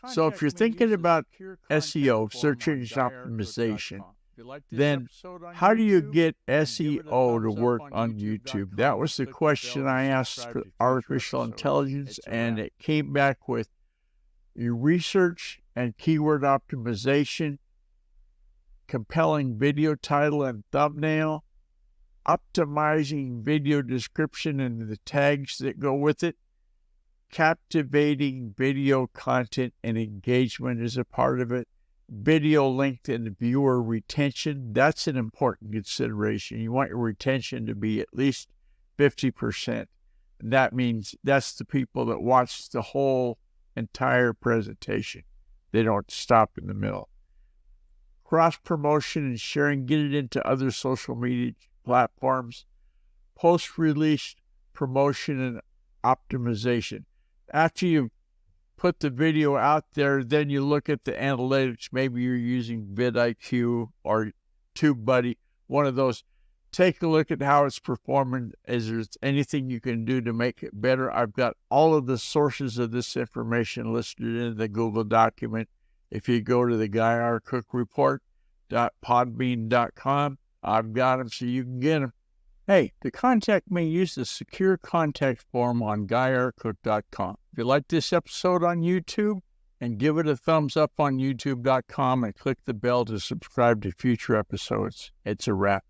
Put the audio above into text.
So if you're thinking about SEO, search engine optimization, then how do you get SEO to work on YouTube? That was the question I asked for artificial intelligence, and it came back with your research and keyword optimization, compelling video title and thumbnail, optimizing video description and the tags that go with it, captivating video content and engagement is a part of it, video length and viewer retention. That's an important consideration. You want your retention to be at least 50%. That means that's the people that watch the whole entire presentation. They don't stop in the middle. Cross-promotion and sharing, get it into other social media platforms. Post-release promotion and optimization. After you've put the video out there, then you look at the analytics. Maybe you're using vidIQ or TubeBuddy, one of those. Take a look at how it's performing. Is there anything you can do to make it better? I've got all of the sources of this information listed in the Google document. If you go to the GuyRCookReport.podbean.com, I've got them so you can get them. Hey, to contact me, use the secure contact form on GuyRCook.com. If you like this episode on YouTube, and give it a thumbs up on YouTube.com and click the bell to subscribe to future episodes. It's a wrap.